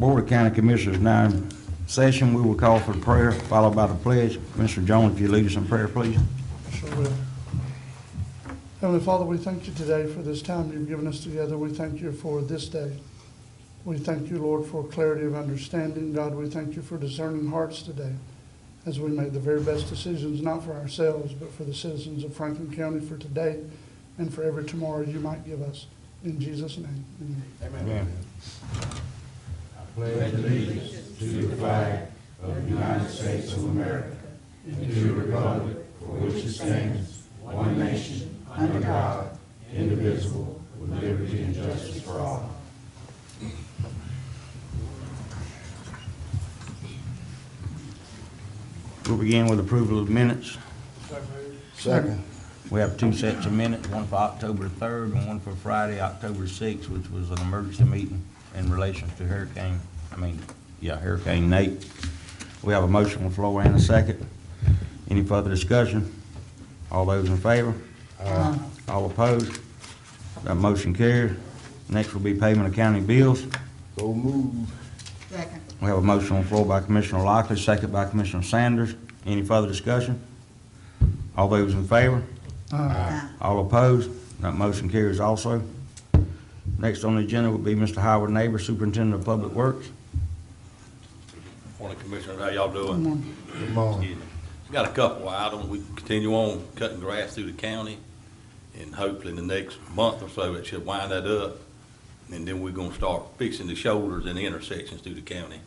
Board of County Commissioners now in session. We will call for the prayer, followed by the pledge. Commissioner Jones, if you lead us in prayer, please. Sure will. Heavenly Father, we thank you today for this time you've given us together. We thank you for this day. We thank you, Lord, for clarity of understanding. God, we thank you for discerning hearts today as we make the very best decisions, not for ourselves, but for the citizens of Franklin County for today and for every tomorrow you might give us. In Jesus' name, amen. Amen. I pledge allegiance to the flag of the United States of America and to the republic for which it stands, one nation, under God, indivisible, with liberty and justice for all. We'll begin with approval of minutes. Second. We have two sets of minutes, one for October 3rd and one for Friday, October 6th, which was an emergency meeting in relation to Hurricane Nate. We have a motion on the floor and a second. Any further discussion? All those in favor? Aye. All opposed? That motion carries. Next will be payment of county bills. So move. Second. We have a motion on the floor by Commissioner Lockley, second by Commissioner Sanders. Any further discussion? All those in favor? Aye. All opposed? That motion carries also. Next on the agenda will be Mr. Howard Neighbor, Superintendent of Public Works. Morning, Commissioners. How y'all doing? Good morning. Yeah. We got a couple of items. We continue on cutting grass through the county, and hopefully in the next month or so, it should wind that up. And then we're gonna start fixing the shoulders and the intersections through the county,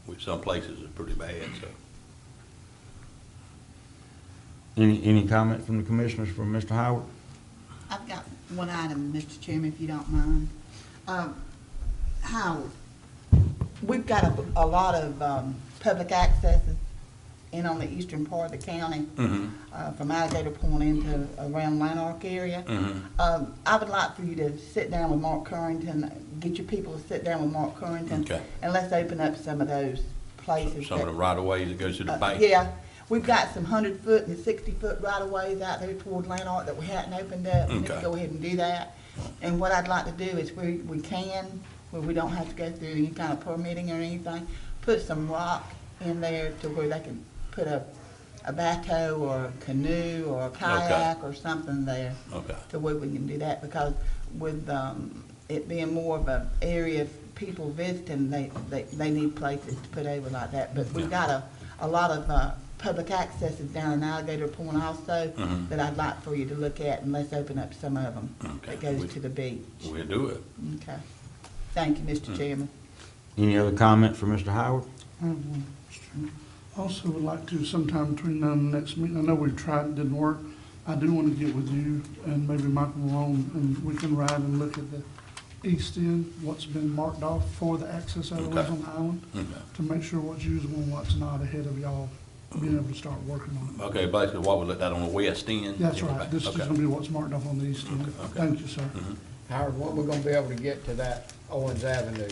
which some places are pretty bad, so. Any comment from the commissioners for Mr. Howard? I've got one item, Mr. Chairman, if you don't mind. Howard, we've got a lot of public accesses in on the eastern part of the county, from Alligator Point into around Lanark area. I would like for you to sit down with Mark Currington, get your people to sit down with Mark Currington, Okay. and let's open up some of those places. Some of the right-of-ways that goes to the bank. Yeah, we've got some 100-foot and 60-foot right-of-ways out there toward Lanark that we hadn't opened up. We need to Okay. go ahead and do that. And what I'd like to do is where we don't have to go through any kind of permitting or anything, put some rock in there to where they can put a bateau or a canoe or a kayak or something there. Okay. To where we can do that, because with it being more of an area of people visiting, they need places to put over like that. But we've got a lot of public accesses down in Alligator Point also that I'd like for you to look at, and let's open up some of them that goes to the beach. We'll do it. Okay. Thank you, Mr. Chairman. Any other comments for Mr. Howard? Also would like to sometime between now and the next meeting, I know we've tried and didn't work. I do want to get with you and maybe Michael Malone, and we can ride and look at the east end, what's been marked off for the access out of Okay. on the island, to make sure what's usable and what's not ahead of y'all being able to start working on it. Okay, basically what we looked at on the west end? That's right. This is Okay. going to be what's marked off on the east end. Okay. Thank you, sir. Howard, when we gonna be able to get to that Owens Avenue?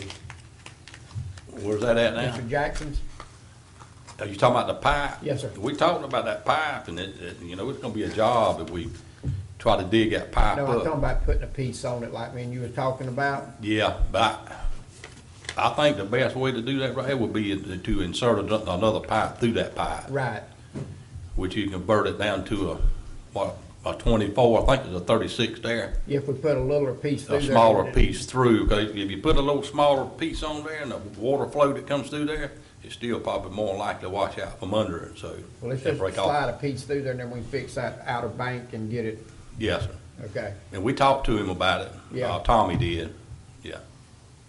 Where's that at now? Mr. Jackson's? Are you talking about the pipe? Yes, sir. We talked about that pipe, and you know, it's gonna be a job if we try to dig that pipe No, I'm talking up. about putting a piece on it like me and you was talking about. Yeah, but I think the best way to do that right here would be to insert another pipe through that pipe, Right. which you convert it down to a 24, I think there's a 36 there. If we put a littler piece through A there. smaller piece through, because if you put a little smaller piece on there and the water flow that comes through there, it's still probably more likely to wash out from under it, so. Well, let's it'll just break off. slide a piece through there and then we can fix that outer bank and get it, Yes, sir. okay. And we talked to him about it. Yeah. Tommy did. Yeah,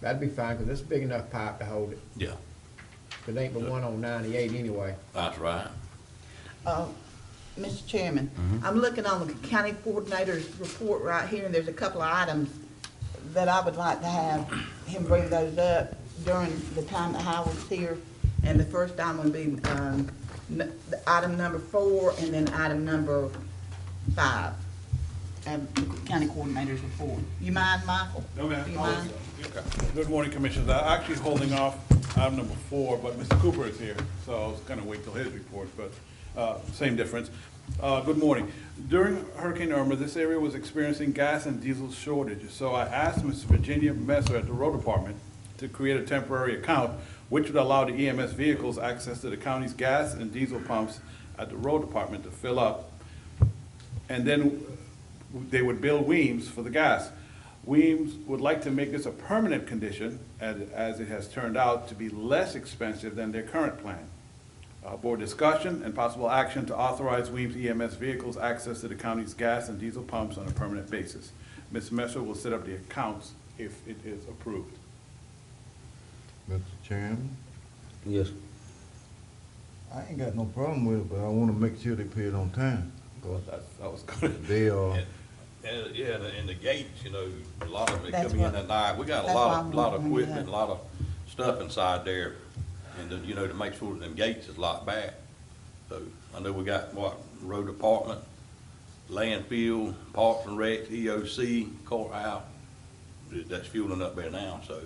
That'd be fine, cause it's a big enough pipe to hold it. yeah, It ain't but one on 98 anyway. that's right. Mr. Chairman, I'm looking on the county coordinator's report right here, and there's a couple of items that I would like to have him bring those up during the time that Howard's here. And the first item would be item number 4 and then item number 5. County coordinator's report. You mind, Michael? No, ma'am. Do you mind? Good morning, Commissioners. I'm actually holding off item number 4, but Mr. Cooper is here, so I was gonna wait till his report, but same difference. Good morning. During Hurricane Irma, this area was experiencing gas and diesel shortages, so I asked Ms. Virginia Messer at the Road Department to create a temporary account which would allow the EMS vehicles access to the county's gas and diesel pumps at the road department to fill up. And then they would bill Weems for the gas. Weems would like to make this a permanent condition, as it has turned out to be less expensive than their current plan. Board discussion and possible action to authorize Weems EMS vehicles access to the county's gas and diesel pumps on a permanent basis. Ms. Messer will set up the accounts if it is approved. Mr. Chairman, Yes. I ain't got no problem with it, but I wanna make sure they pay it on time. Well, that was good. They, Yeah, and the gates, you know, a lot of them That's come in what- at night. We got a that's lot why of, I'm lot of wondering equipment, a that. lot of stuff inside there. And, you know, to make sure that them gates is locked back. So I know we got, road department, landfill, parks and rec, EOC, courthouse. That's fueling up there now, so.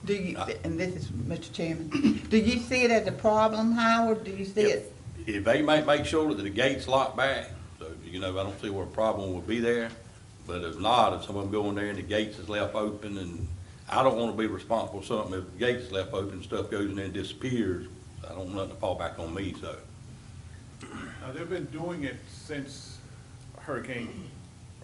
Do you, and this is, Mr. Chairman, do you see it as a problem, Howard? Do you see it? If they make sure that the gate's locked back, so, you know, I don't see where a problem would be there. But if not, if someone go in there and the gates is left open, and I don't wanna be responsible for something, if the gate's left open, stuff goes in there and disappears, I don't want nothing to fall back on me, so. Now, they've been doing it since Hurricane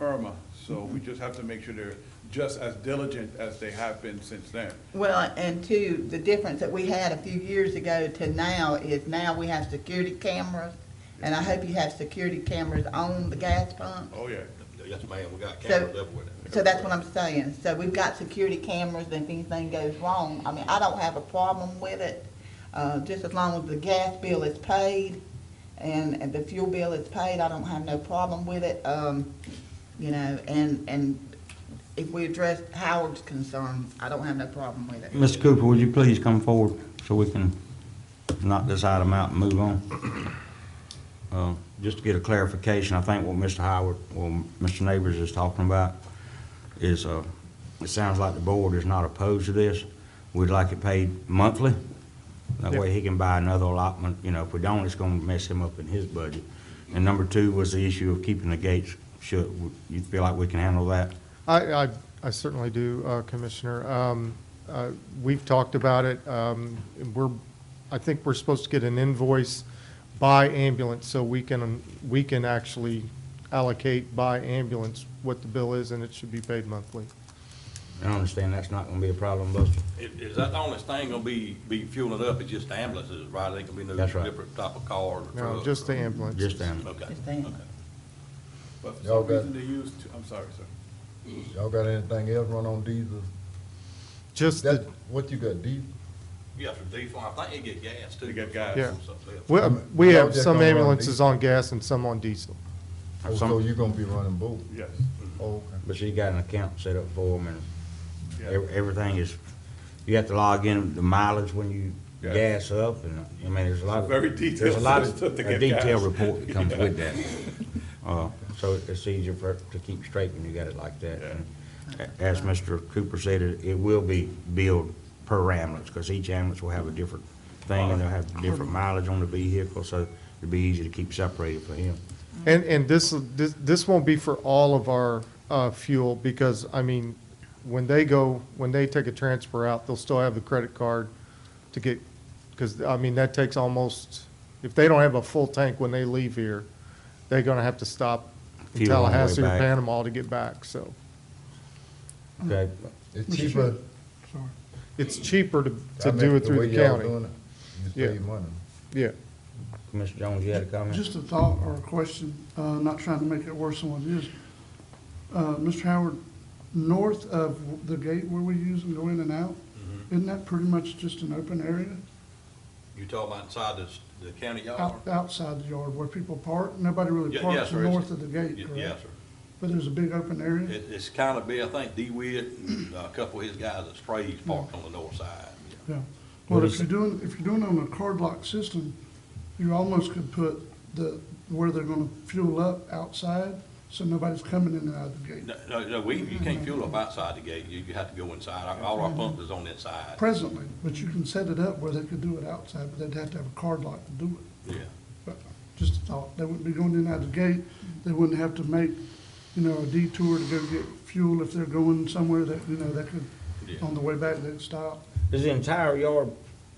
Irma, so we just have to make sure they're just as diligent as they have been since then. Well, and two, the difference that we had a few years ago to now is now we have security cameras, and I hope you have security cameras on the gas pump. Oh, yeah. Yes, ma'am, we got So, cameras everywhere. so that's what I'm saying. So we've got security cameras, and if anything goes wrong, I mean, I don't have a problem with it, just as long as the gas bill is paid and the fuel bill is paid, I don't have no problem with it. You know, and if we address Howard's concerns, I don't have no problem with it. Mr. Cooper, would you please come forward so we can knock this item out and move on? Just to get a clarification, I think what Mr. Howard, or Mr. Neighbors is talking about is, it sounds like the board is not opposed to this. We'd like it paid monthly. That way he can buy another allotment. You know, if we don't, it's gonna mess him up in his budget. And number two was the issue of keeping the gates shut. You feel like we can handle that? I certainly do, Commissioner. We've talked about it. I think we're supposed to get an invoice by ambulance, so we can actually allocate by ambulance what the bill is, and it should be paid monthly. I understand that's not gonna be a problem, Buster. Is that the only thing gonna be fueling up, it's just the ambulances, right? There can be no That's right. different type of cars or No, trucks? just the ambulance. Just them. Okay, Just saying. okay. But for Y'all some got- reason they use, I'm sorry, sir. y'all got anything else run on diesel? Just That, the, what you got, diesel? Yeah, for diesel, I think you get gas too. They get gas. Yeah. Something else. we Y'all have just some gonna run ambulances diesel? on gas and some on diesel. Oh, Some- so you gonna be running both? Yes. Oh, okay. But you got an account set up for them, and Yeah. everything is, you have to log in the mileage when you Yeah. gas up, and, I mean, there's a lot of. Very detailed There's a lot of, system to a get detailed gas. report that comes with that. So it's easier to keep straight when you got it like that. Yeah. And as Mr. Cooper said, it will be billed per ambulance, because each ambulance will have a different thing, and they'll have different mileage on the vehicle, so it'll be easy to keep separated for him. And this won't be for all of our fuel, because, I mean, when they take a transfer out, they'll still have the credit card to get, because, I mean, that takes almost, if they don't have a full tank when they leave here, they're gonna have to stop in Fuel on the way Tallahassee or back. Panama to get back, so. Okay, It's Mr. cheaper. Chair, sorry. It's cheaper to I mean, do it the through way the y'all county. doing it, You Yeah. save money. Yeah. Commissioner Jones, you had a comment? Just a thought or a question, not trying to make it worse than what it is. Mr. Howard, north of the gate where we use and go in and out, isn't that pretty much just an open area? You talking about inside the county yard? Outside the yard where people park? Nobody really Yeah, parks yes, sir. It's- north of the gate, Yes, correct? sir. But there's a big open area? It's kind of big, I think DeWitt and a couple of his guys at Sprays parked on the north side. Yeah. Well, What if is- you're doing it on a card lock system, you almost could put where they're gonna fuel up outside, so nobody's coming in and out of the gate. No, you can't fuel up outside the gate, you have to go inside, all our pump is on the inside. Presently, but you can set it up where they could do it outside, but they'd have to have a card lock to do it. Yeah. But just a thought, they wouldn't be going in and out of the gate, they wouldn't have to make, a detour to go get fuel if they're going somewhere that, that could Yeah. on the way back, they'd stop. Is the entire yard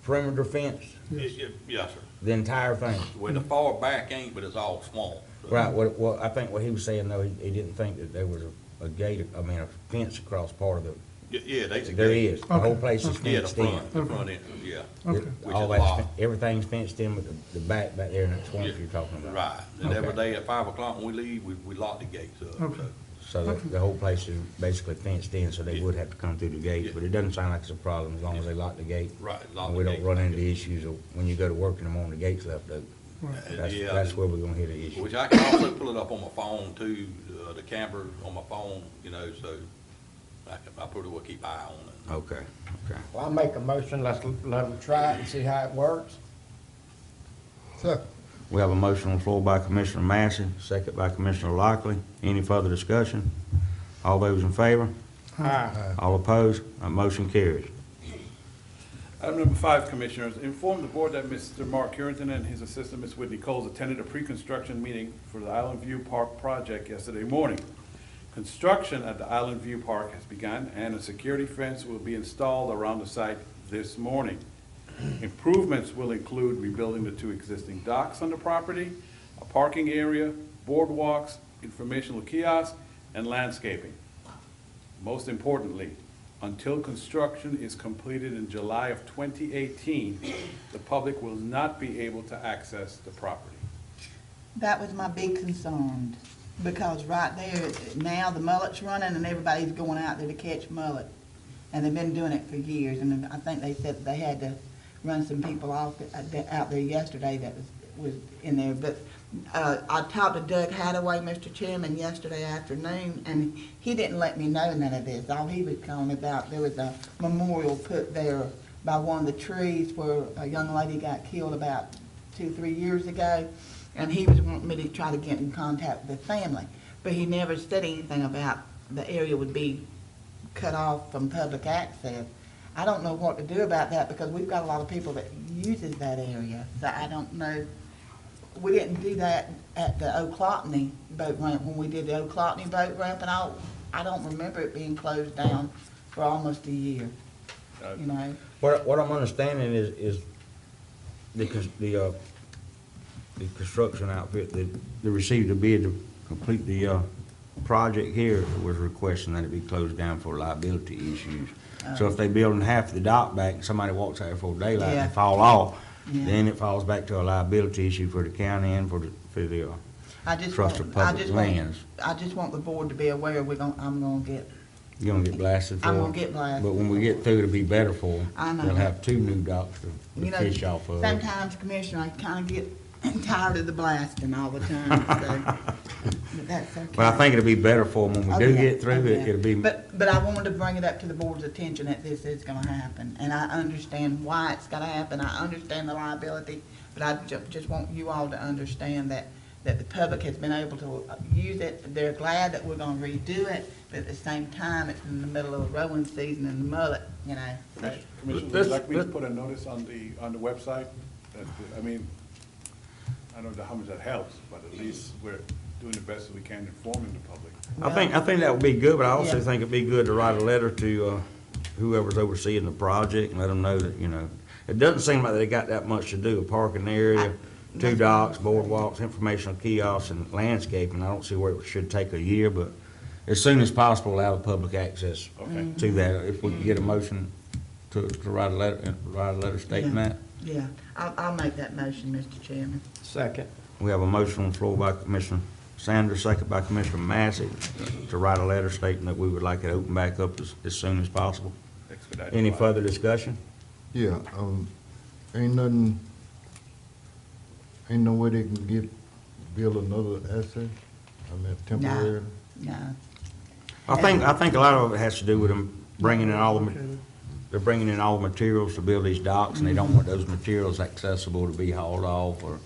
perimeter fenced? Yes, sir. The entire thing? Well, the far back ain't, but it's all small. So- Right, well, I think what he was saying, though, he didn't think that there was a gate, I mean, a fence across part of the, Yeah, there's a there gate. is. The whole place is Yeah, the fenced in. front end, yeah. Okay. Which All is that's, locked. everything's fenced in with the back there in that swamp Yeah. you're talking about. Right, and every Okay. day at 5 o'clock when we leave, we lock the gates up. Okay. So the whole place is basically fenced in, so they Yeah. would have to come through the gates, Yeah. but it doesn't sound like it's a problem as long as they lock the gate. Right, lock And the we gate. don't run into issues of when you go to work in the morning, the gate's left open. Yeah. That's where we're gonna hit an issue. Which I can also pull it up on my phone too, the camera on my phone, you know, so I pretty well keep eye on it. Okay, okay. Well, I make a motion, let's let them try it and see how it works. We have a motion on the floor by Commissioner Massey, second by Commissioner Lockley. Any further discussion? All those in favor? Aye. All opposed? That motion carries. Item number 5, Commissioners, inform the board that Mr. Mark Currington and his assistant, Ms. Whitney Coles, attended a pre-construction meeting for the Island View Park project yesterday morning. Construction at the Island View Park has begun, and a security fence will be installed around the site this morning. Improvements will include rebuilding the 2 existing docks on the property, a parking area, boardwalks, informational kiosks, and landscaping. Most importantly, until construction is completed in July of 2018, the public will not be able to access the property. That was my big concern, because right there, now the mullet's running and everybody's going out there to catch mullet. And they've been doing it for years, and I think they said they had to run some people off out there yesterday that was in there. But I talked to Doug Hadaway, Mr. Chairman, yesterday afternoon, and he didn't let me know none of this. All he was telling me about, there was a memorial put there by one of the trees where a young lady got killed about 2-3 years ago, and he was wanting me to try to get in contact with the family. But he never said anything about the area would be cut off from public access. I don't know what to do about that, because we've got a lot of people that uses that area, so I don't know. We didn't do that at the Oclotney boat ramp, when we did the Oclotney boat ramp, and I don't remember it being closed down for almost a year, you know? What I'm understanding is the construction outfit that received a bid to complete the project here was requesting that it be closed down for liability issues. So if they building half the dock back, and somebody walks out there for daylight Yeah. and fall off, Yeah. then it falls back to a liability issue for the county and for the I just Trust want- of I public just want- lands. I just want the board to be aware, I'm gonna get, you're gonna get blasted for. I'm it. gonna get blasted. But when we get through, it'll be better for them. I know. They'll have 2 new docks to you know, fish off of. sometimes, Commissioner, I kinda get tired of the blasting all the time, so, but that's okay. But I think it'll be better for them when we Oh, do yeah. get through Oh, it. yeah. It'll be, But I wanted to bring it up to the board's attention that this is gonna happen, and I understand why it's gonna happen, I understand the liability, but I just want you all to understand that the public has been able to use it, they're glad that we're gonna redo it, but at the same time, it's in the middle of the rowing season and the mullet, you know, so. Commissioners, would you like me to put a notice on the website? That, I mean, I don't know how much that helps, but at least we're doing the best that we can informing the public. I think that would be good, but I also Yeah. think it'd be good to write a letter to whoever's overseeing the project and let them know that, you know, it doesn't seem like they got that much to do, a parking area, 2 docks, boardwalks, informational kiosks, and landscaping. I don't see where it should take a year, but as soon as possible, allow the public access Okay. to that. If we can get a motion to write a letter stating Yeah. that. Yeah, I'll make that motion, Mr. Chairman. Second. We have a motion on the floor by Commissioner Sanders, second by Commissioner Massey, to write a letter stating that we would like it open back up as soon as possible. Expedite Any the further discussion? Yeah, ain't no way they can build another asset, I mean, temporary. No, I think a lot of it has to do with them bringing in all the, they're bringing in all the materials to build these docks, and they don't want those materials accessible to be hauled off, or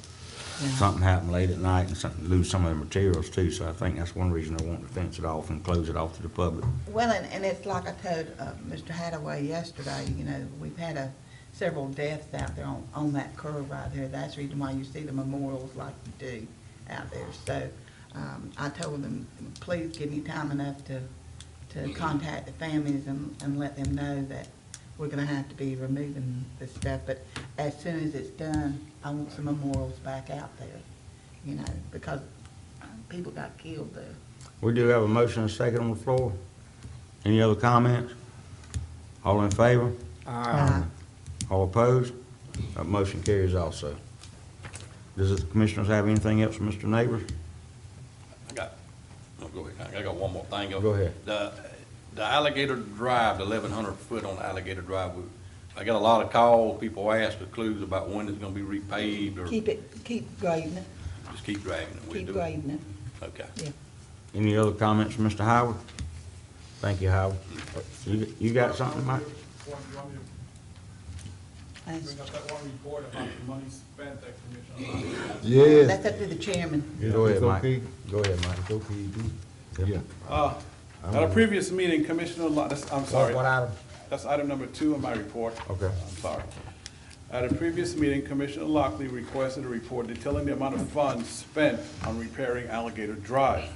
something happen late at night and lose some of the materials too. So I think that's one reason they want to fence it off and close it off to the public. well, and it's like I told Mr. Hadaway yesterday, you know, we've had several deaths out there on that curve right there. That's the reason why you see the memorials like you do out there. So I told them, please give me time enough to to contact the families and let them know that we're gonna have to be removing this stuff. But as soon as it's done, I want some memorials back out there, you know, because people got killed there. We do have a motion and a second on the floor. Any other comments? All in favor? All opposed? That motion carries also. Does the commissioners have anything else, Mr. Neighbors? Go ahead. I got one more thing. Go ahead. The Alligator Drive, the 1,100 foot on Alligator Drive, I got a lot of calls, people ask for clues about when it's gonna be repaved or Keep grading it, just keep dragging it. We'll keep do it. grading it, Okay. yeah. Any other comments from Mr. Howard? Thank you, Howard. You got something, Mike? That's that one report about the money spent at Commissioner. Yes. that's up to the chairman. Go ahead, It's Mike. okay. Go ahead, Mike. It's okay, do. Yeah. At a previous meeting, Commissioner I'm sorry. What item? That's item number 2 in my report. Okay. I'm sorry. At a previous meeting, Commissioner Lockley requested a report detailing the amount of funds spent on repairing Alligator Drive.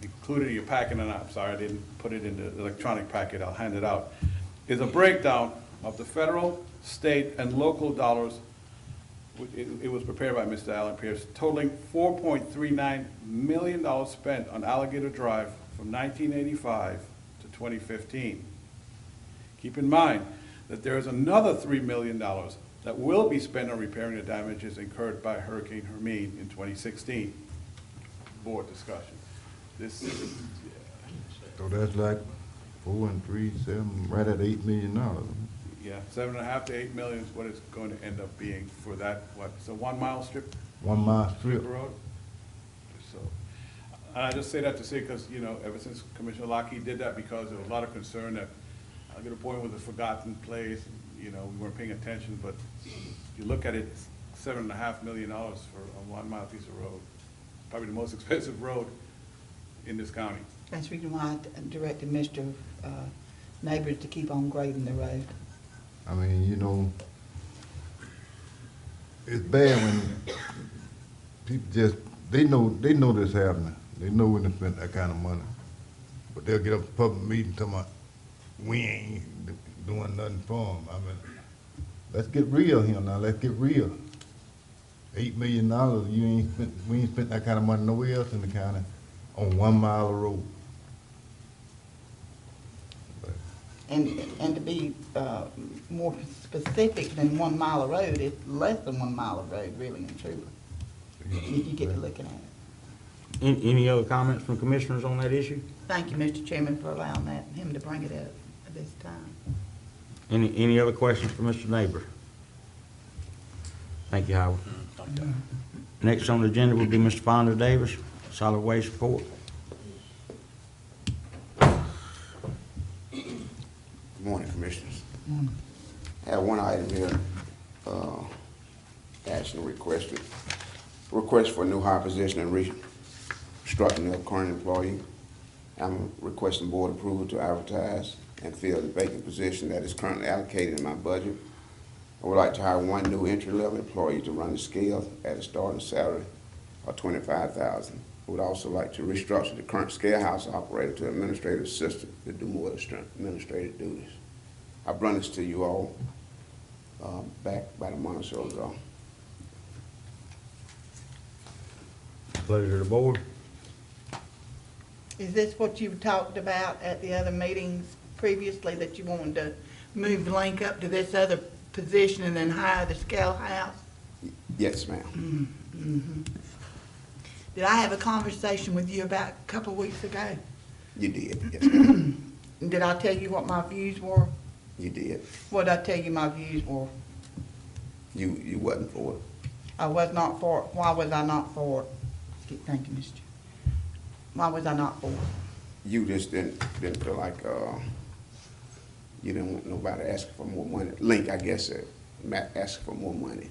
Included in your packet, and I'm sorry, I didn't put it in the electronic packet, I'll hand it out, is a breakdown of the federal, state, and local dollars. It was prepared by Mr. Alan Pierce, totaling $4.39 million spent on Alligator Drive from 1985 to 2015. Keep in mind that there is another $3 million that will be spent on repairing the damages incurred by Hurricane Hermine in 2016. Board discussion. This is, So that's like 4 and 3, 7, right at $8 million. yeah, 7.5 to 8 million is what it's going to end up being for that, what, it's a 1 mile strip 1 mile strip. road? So, and I just say that to say, because, you know, ever since Commissioner Lockie did that, because there was a lot of concern that Alligator Point was a forgotten place, you know, we weren't paying attention, but if you look at it, it's $7.5 million for a 1 mile piece of road. Probably the most expensive road in this county. That's the reason why I directed Mr. Neighbors to keep on grading the road. I mean, you know, it's bad when people just, they know this happening. They know when to spend that kind of money. But they'll get up to public meeting talking about, we ain't doing nothing for them. I mean, let's get real here now, let's get real. $8 million, we ain't spent that kind of money nowhere else in the county on 1 mile of road. And to be more specific than 1 mile of road, it's less than 1 mile of road, really and truly, if you get to looking at it. Any other comments from commissioners on that issue? Thank you, Mr. Chairman, for allowing him to bring it up at this time. Any other questions for Mr. Neighbor? Thank you, Howard. Next on the agenda will be Mr. Fonda Davis, solid waste report. Good morning, Commissioners. I have one item here, action request for a new hire position and restructuring of current employee. I'm requesting board approval to advertise and fill the vacant position that is currently allocated in my budget. I would like to hire one new entry-level employee to run the scale at a starting salary of $25,000. I would also like to restructure the current scale house operator to administrative assistant to do more of the administrative duties. I brought this to you all back about a month or so ago. Pleasure of the board. Is this what you talked about at the other meetings previously, that you wanted to move the link up to this other position and then hire the scale house? Yes, ma'am. Did I have a conversation with you about a couple of weeks ago? You did. Yes, ma'am. Did I tell you what my views were? You did. What did I tell you my views were? You wasn't for it. I was not for it. Why was I not for it? Thank you, Mr. Chair. Why was I not for it? You just didn't feel like you didn't want nobody asking for more money. Link, I guess, asking for more money.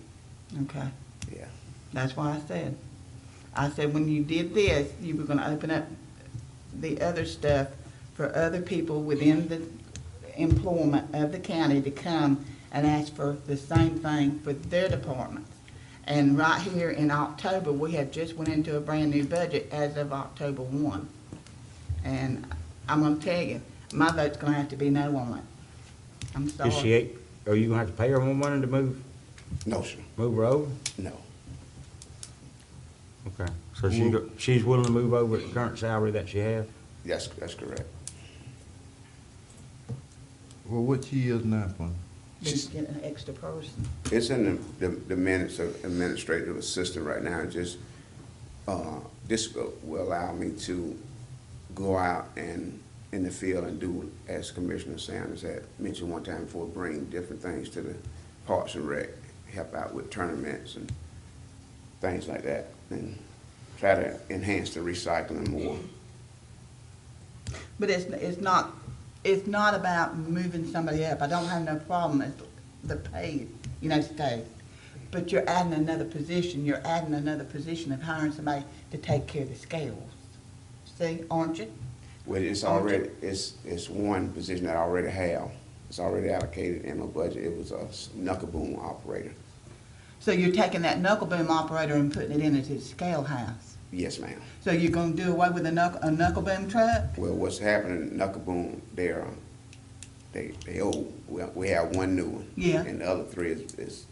Okay. Yeah. That's why I said when you did this, you were gonna open up the other stuff for other people within the employment of the county to come and ask for the same thing for their departments. And right here in October, we have just went into a brand new budget as of October 1. And I'm gonna tell you, my vote's gonna have to be no on it. I'm sorry. Is she, are you gonna have to pay her more money to move No, sir, her over? no. Okay, so she's willing to move over at the current salary that she has? That's correct. Well, what she is now, son? Just get an extra person. It's in the minutes of administrative assistant right now. Just, this will allow me to go out and in the field and do, as Commissioner Sanders had mentioned one time before, bring different things to the Parks and Rec, help out with tournaments and things like that, and try to enhance the recycling more. But it's not about moving somebody up. I don't have no problem if the pay, stays. But you're adding another position. You're adding another position of hiring somebody to take care of the scales. See, aren't you? Well, it's already, it's one position that I already have. It's already allocated in my budget. It was a knuckle boom operator. So you're taking that knuckle boom operator and putting it into the scale house. Yes, ma'am. So you're gonna do away with a knuckle boom truck? Well, what's happening, knuckle boom, they old. We have one new one. Yeah. And the other three is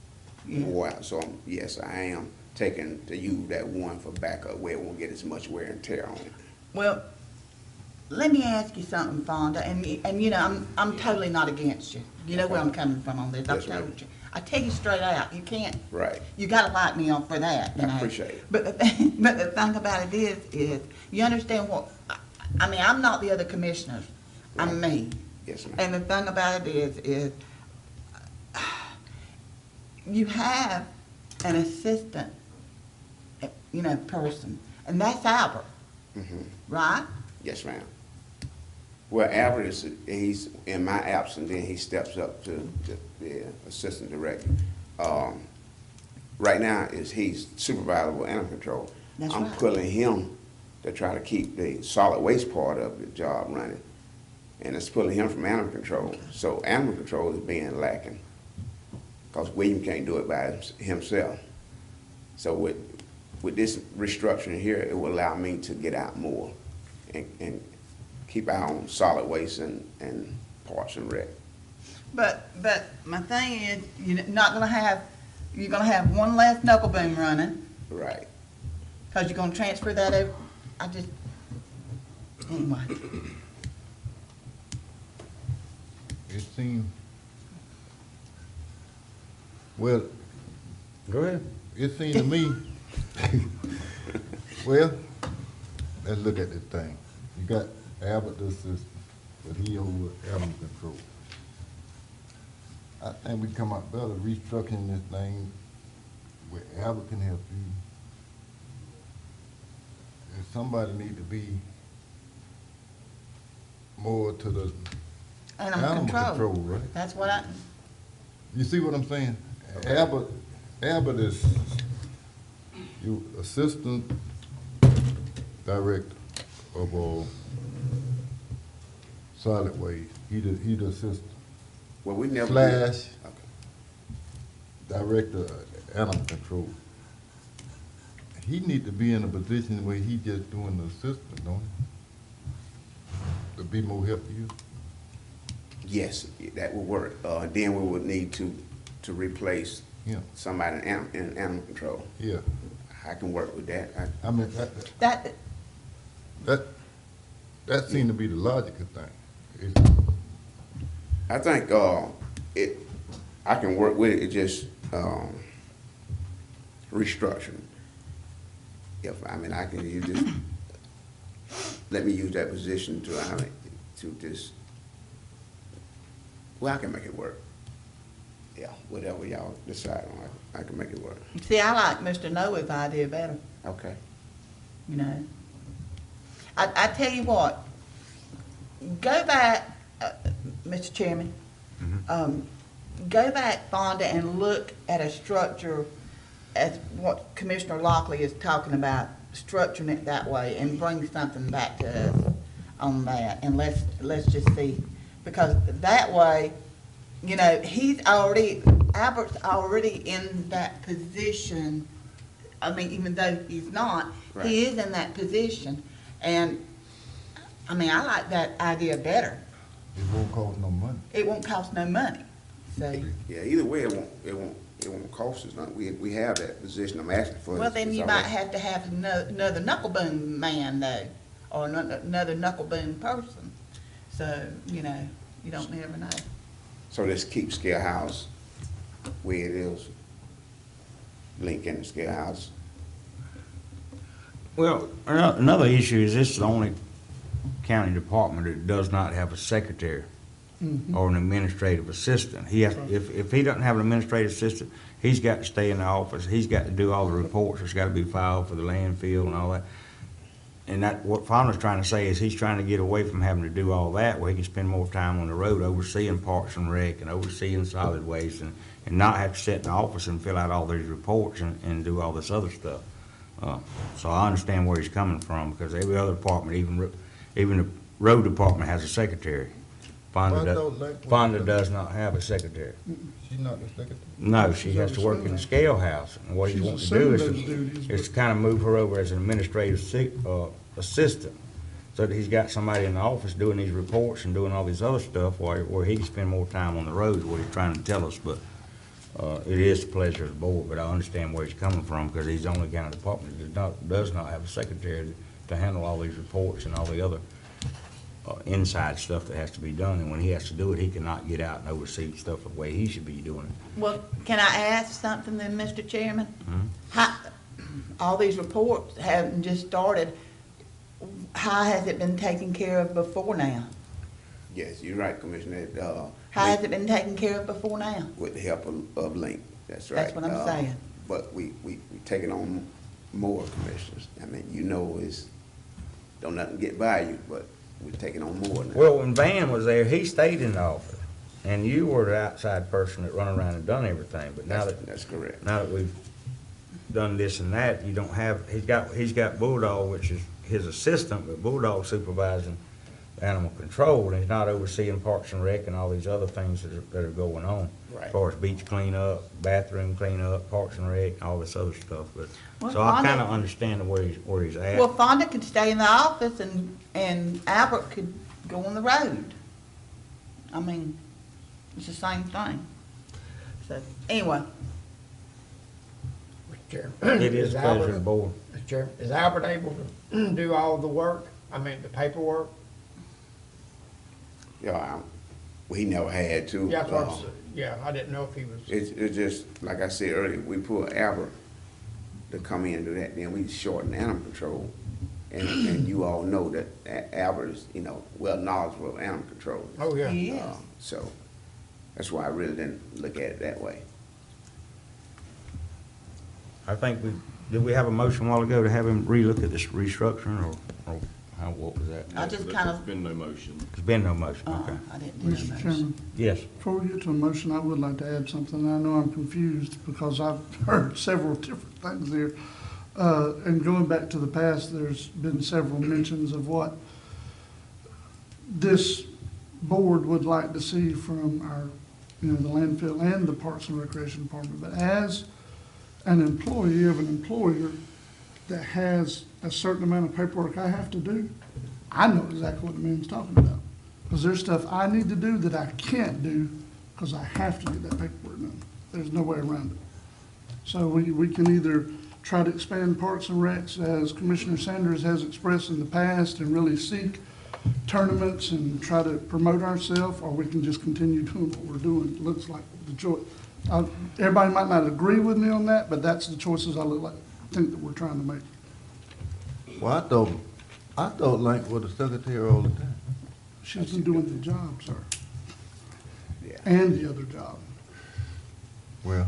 Yeah. wore out. So, yes, I am taking to use that one for backup where it won't get as much wear and tear on it. Well, let me ask you something, Fonda, and I'm totally not against you. You know where I'm coming from on this. I've Yes, ma'am. told you. I tell you straight out, you can't. Right. You gotta like me on for that, you I know. appreciate it. But the thing about it is, you understand what, I mean, I'm not the other commissioners. I'm me. Yes, ma'am. And the thing about it is, you have an assistant, person, and that's Albert, Mhm. right? Yes, ma'am. Well, Albert he's in my absence, then he steps up to the assistant director. Right now, he's supervisor of animal control. That's I'm right. pulling him to try to keep the solid waste part of the job running. And it's pulling him from animal control. So animal control is being lacking. Because William can't do it by himself. So with this restructuring here, it will allow me to get out more and keep our own solid waste and Parks and Rec. But my thing is, you're gonna have one less knuckle boom running, Right. cause you're gonna transfer that over, anyway. It seemed, well, Go ahead. it seemed to me, well, let's look at this thing. You got Albert the assistant, but he over animal control. I think we come out better restructuring this thing where Albert can help you. And somebody need to be more to the Animal control. right? That's what You see what I'm saying? Albert is you assistant director of solid waste. He the assistant Well, we never. slash Okay. director of animal control. He need to be in a position where he just doing the assistant, don't he? To be more help to you. Yes, that will work. Then we would need to replace Yeah, somebody in animal control. yeah. I can work with that. I mean, that seemed to be the logical thing. I think I can work with it. It just restructuring. I can use this. Let me use that position to just. Well, I can make it work. Yeah, whatever y'all decide on, I can make it work. See, I like Mr. Noah's idea better, Okay. I tell you what, go back, Mr. Chairman, go back, Fonda, and look at a structure as what Commissioner Lockley is talking about, structuring it that way, and bring something back to us on that, and let's just see. Because that way, Albert's already in that position. I mean, even though he's not, he is in that position. And I mean, I like that idea better. It won't cost no money. It won't cost no money, so. Yeah, either way, it won't cost us nothing. We have that position I'm asking for. Well, then It's you all might right. have to have another knuckle boom man though, or another knuckle boom person. So, you know, you don't never know. So let's keep scale house where it is. Lincoln scale house. Well, another issue is this is the only county department that does not have a secretary or an administrative assistant. He has, if he doesn't have an administrative assistant, he's got to stay in the office. He's got to do all the reports. There's got to be filed for the landfill and all that. And that, what Fonda's trying to say is he's trying to get away from having to do all that, where he can spend more time on the road overseeing Parks and Rec and overseeing solid waste and not have to sit in the office and fill out all these reports and do all this other stuff. So I understand where he's coming from, because every other department, even the road department has a secretary. Fonda does not have a secretary. She's not the secretary. No, she has to work in the scale house, and what he She's wants to do assumed those duties, is to kind of move her over as an administrative assistant, so that he's got somebody in the office doing these reports and doing all this other stuff, where he can spend more time on the road, what he's trying to tell us, but it is the pleasure of the board, but I understand where he's coming from, because he's the only kind of department that does not have a secretary to handle all these reports and all the other inside stuff that has to be done, and when he has to do it, he cannot get out and oversee stuff the way he should be doing it. Well, can I ask something then, Mr. Chairman? How, all these reports haven't just started, how has it been taken care of before now? Yes, you're right, Commissioner. How has it been taken care of before now? With the help of Link, that's right. That's what I'm saying. But we taking on more commissioners. I mean, you know, don't nothing get by you, but we're taking on more now. Well, when Van was there, he stayed in the office, and you were the outside person that run around and done everything, but now that, That's correct. now that we've done this and that, you don't have, he's got Bulldog, which is his assistant, but Bulldog supervising animal control, and he's not overseeing Parks and Rec and all these other things that are going on. Right. As far as beach cleanup, bathroom cleanup, Parks and Rec, all this other stuff, but, Well, so I Fonda- kinda understand where he's at. Well, Fonda could stay in the office and Albert could go on the road. I mean, it's the same thing. So, anyway, Mr. Chairman. It is a pleasure of the board. Mr. Chairman, is Albert able to do all the work? I mean, the paperwork? Yeah, we never had to. Yeah, that's what I'm saying. Yeah, I didn't know if he was. It's just, like I said earlier, we pull Albert to come in and do that, then we shorten animal control. And you all know that Albert is, well knowledgeable of animal control. Oh, yeah. he is. So that's why I really didn't look at it that way. I think did we have a motion a while ago to have him relook at this restructuring, or what was that? I just kind of, There's been no motion. There's been no motion, okay. I didn't do no Mr. motion. Chairman, Yes, before we get to a motion, I would like to add something. I know I'm confused because I've heard several different things here. And going back to the past, there's been several mentions of what this board would like to see from our, the landfill and the Parks and Recreation Department. But as an employee of an employer that has a certain amount of paperwork I have to do, I know exactly what the man's talking about. Because there's stuff I need to do that I can't do because I have to get that paperwork done. There's no way around it. So we can either try to expand Parks and Recs, as Commissioner Sanders has expressed in the past, and really seek tournaments and try to promote ourselves, or we can just continue doing what we're doing. It looks like the choice. Everybody might not agree with me on that, but that's the choices I think that we're trying to make. Well, I thought Link was the secretary all the time. She's been doing the job, sir, Yeah. and the other job. Well,